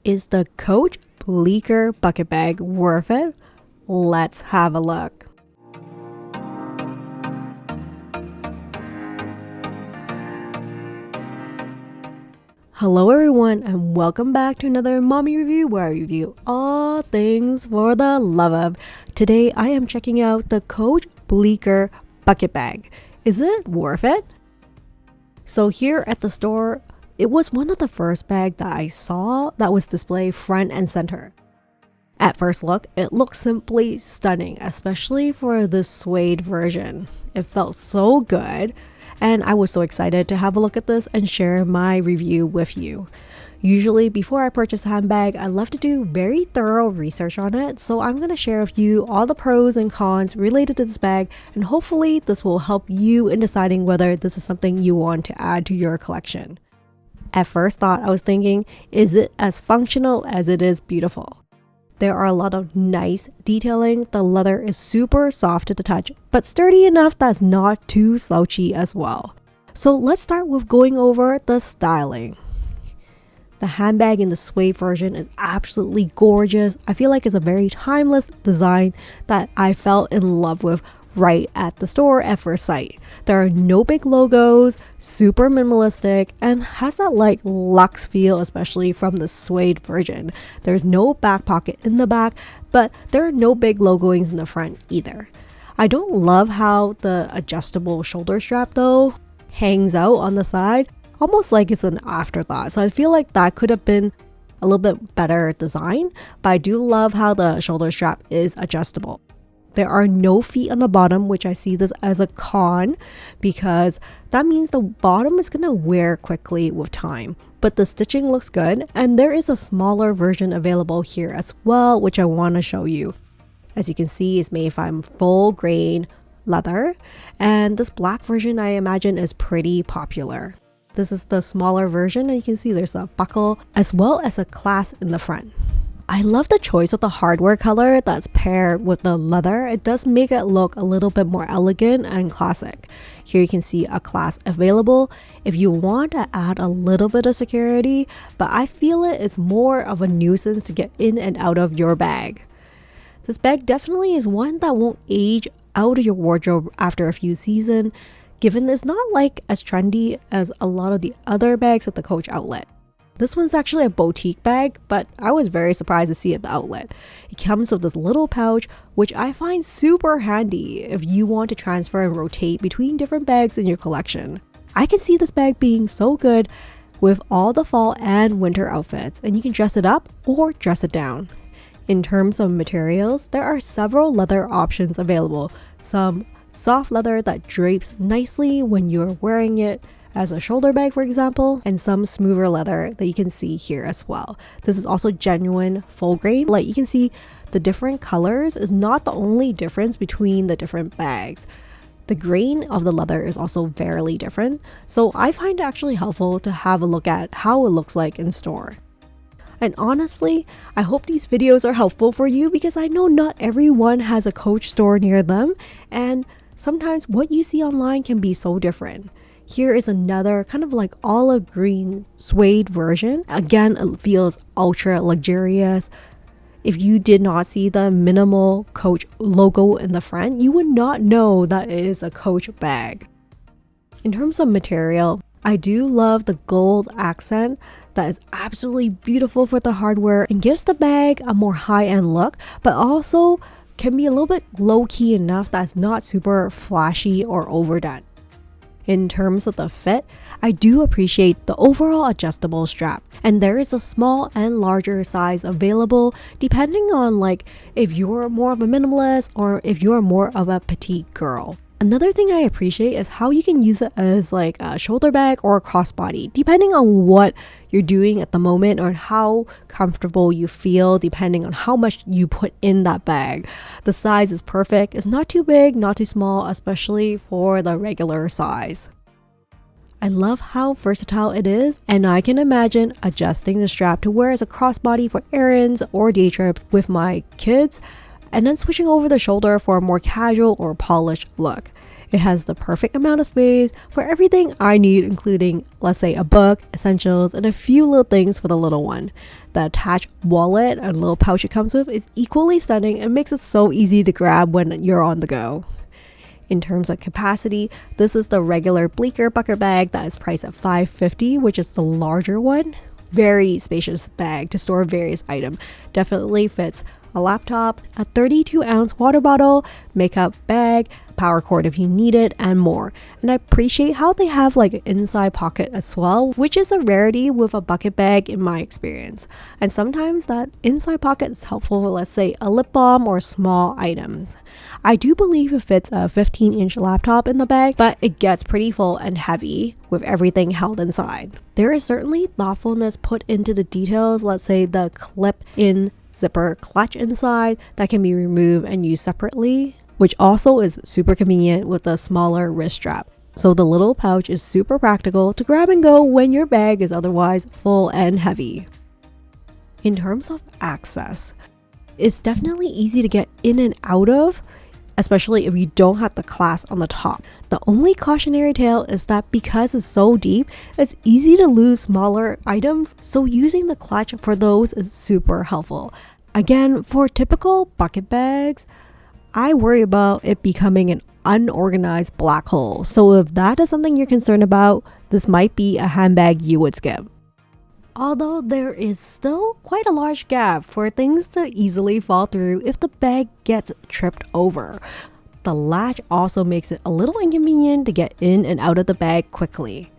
Is the Coach BLEECKER Bucket Bag worth it? Let's have a look. Hello everyone and welcome back to another mommy review where I review all things for the love of. Today I am checking out the Coach BLEECKER Bucket Bag. Is it worth it? So here at the store, it was one of the first bags that I saw that was displayed front and center. At first look, it looks simply stunning, especially for this suede version. It felt so good, and I was so excited to have a look at this and share my review with you. Usually, before I purchase a handbag, I love to do very thorough research on it, so I'm going to share with you all the pros and cons related to this bag, and hopefully this will help you in deciding whether this is something you want to add to your collection. At first thought, I was thinking, is it as functional as it is beautiful? There are a lot of nice detailing. The leather is super soft to the touch, but sturdy enough that's not too slouchy as well. So let's start with going over the styling. The handbag in the suede version is absolutely gorgeous. I feel like it's a very timeless design that I fell in love with right at the store at first sight. There are no big logos, super minimalistic, and has that like luxe feel, especially from the suede version. There's no back pocket in the back, but there are no big logoings in the front either. I don't love how the adjustable shoulder strap though hangs out on the side, almost like it's an afterthought. So I feel like that could have been a little bit better design, but I do love how the shoulder strap is adjustable. There are no feet on the bottom, which I see this as a con because that means the bottom is going to wear quickly with time. But the stitching looks good, and there is a smaller version available here as well, which I want to show you. As you can see, it's made from full grain leather, and this black version I imagine is pretty popular. This is the smaller version, and you can see there's a buckle as well as a clasp in the front. I love the choice of the hardware color that's paired with the leather. It does make it look a little bit more elegant and classic. Here you can see a clasp available if you want to add a little bit of security, but I feel it is more of a nuisance to get in and out of your bag. This bag definitely is one that won't age out of your wardrobe after a few seasons, given it's not like as trendy as a lot of the other bags at the Coach outlet. This one's actually a boutique bag, but I was very surprised to see it at the outlet. It comes with this little pouch, which I find super handy if you want to transfer and rotate between different bags in your collection. I can see this bag being so good with all the fall and winter outfits, and you can dress it up or dress it down. In terms of materials, there are several leather options available. Some soft leather that drapes nicely when you're wearing it as a shoulder bag, for example, and some smoother leather that you can see here as well. This is also genuine full grain. Like you can see, the different colors is not the only difference between the different bags. The grain of the leather is also very different, so I find it actually helpful to have a look at how it looks like in store. And honestly, I hope these videos are helpful for you because I know not everyone has a Coach store near them, and sometimes what you see online can be so different. Here is another kind of like olive green suede version. Again, it feels ultra luxurious. If you did not see the minimal Coach logo in the front, you would not know that it is a Coach bag. In terms of material, I do love the gold accent that is absolutely beautiful for the hardware and gives the bag a more high-end look, but also can be a little bit low-key enough that's not super flashy or overdone. In terms of the fit, I do appreciate the overall adjustable strap, and there is a small and larger size available depending on like if you're more of a minimalist or if you're more of a petite girl. Another thing I appreciate is how you can use it as like a shoulder bag or a crossbody, depending on what you're doing at the moment or how comfortable you feel, depending on how much you put in that bag. The size is perfect. It's not too big, not too small, especially for the regular size. I love how versatile it is, and I can imagine adjusting the strap to wear as a crossbody for errands or day trips with my kids, and then switching over the shoulder for a more casual or polished look. It has the perfect amount of space for everything I need, including, let's say, a book, essentials, and a few little things for the little one. The attached wallet and little pouch it comes with is equally stunning and makes it so easy to grab when you're on the go. In terms of capacity, this is the regular BLEECKER Bucket Bag that is priced at $5.50, which is the larger one. Very spacious bag to store various items. Definitely fits a laptop, a 32-ounce water bottle, makeup bag, power cord if you need it, and more. And I appreciate how they have like an inside pocket as well, which is a rarity with a bucket bag in my experience. And sometimes that inside pocket is helpful for, let's say, a lip balm or small items. I do believe it fits a 15-inch laptop in the bag, but it gets pretty full and heavy with everything held inside. There is certainly thoughtfulness put into the details, let's say the clip-in zipper clutch inside that can be removed and used separately, which also is super convenient with a smaller wrist strap. So the little pouch is super practical to grab and go when your bag is otherwise full and heavy. In terms of access, it's definitely easy to get in and out of, especially if you don't have the clasp on the top. The only cautionary tale is that because it's so deep, it's easy to lose smaller items, so using the clutch for those is super helpful. Again, for typical bucket bags, I worry about it becoming an unorganized black hole. So if that is something you're concerned about, this might be a handbag you would skip. Although there is still quite a large gap for things to easily fall through if the bag gets tripped over. The latch also makes it a little inconvenient to get in and out of the bag quickly.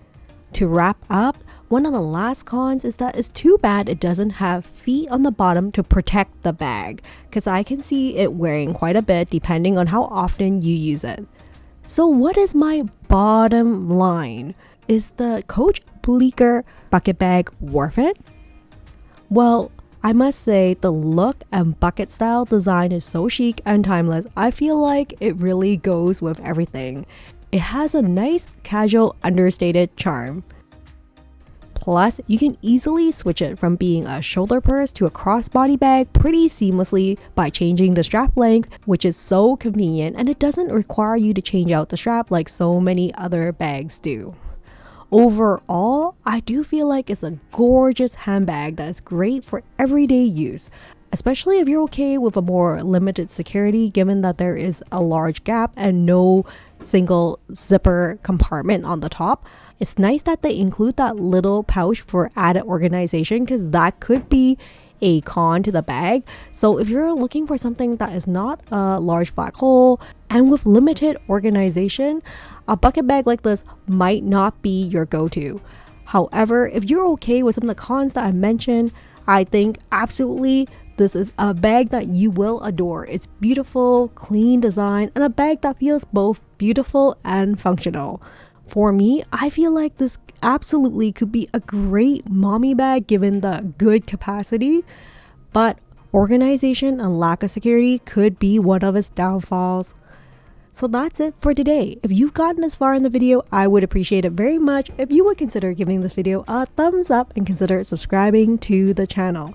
To wrap up, one of the last cons is that it's too bad it doesn't have feet on the bottom to protect the bag, because I can see it wearing quite a bit depending on how often you use it. So what is my bottom line? Is the Coach BLEECKER Bucket Bag worth it? Well, I must say the look and bucket style design is so chic and timeless. I feel like it really goes with everything. It has a nice, casual, understated charm. Plus, you can easily switch it from being a shoulder purse to a crossbody bag pretty seamlessly by changing the strap length, which is so convenient, and it doesn't require you to change out the strap like so many other bags do. Overall, I do feel like it's a gorgeous handbag that is great for everyday use, especially if you're okay with a more limited security, given that there is a large gap and no single zipper compartment on the top. It's nice that they include that little pouch for added organization, because that could be a con to the bag. So if you're looking for something that is not a large black hole and with limited organization, a bucket bag like this might not be your go-to. However, if you're okay with some of the cons that I mentioned, I think absolutely this is a bag that you will adore. It's beautiful, clean design, and a bag that feels both beautiful and functional. For me, I feel like this absolutely could be a great mommy bag given the good capacity, but organization and lack of security could be one of its downfalls. So that's it for today. If you've gotten this far in the video, I would appreciate it very much if you would consider giving this video a thumbs up and consider subscribing to the channel.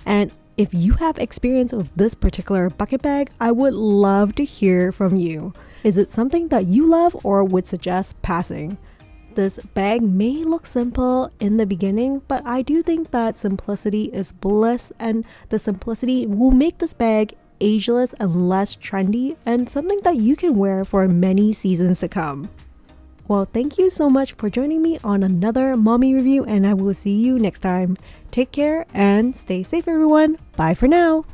And if you have experience with this particular bucket bag, I would love to hear from you. Is it something that you love or would suggest passing? This bag may look simple in the beginning, but I do think that simplicity is bliss, and the simplicity will make this bag ageless and less trendy, and something that you can wear for many seasons to come. Well, thank you so much for joining me on another mommy review, and I will see you next time. Take care and stay safe, everyone. Bye for now.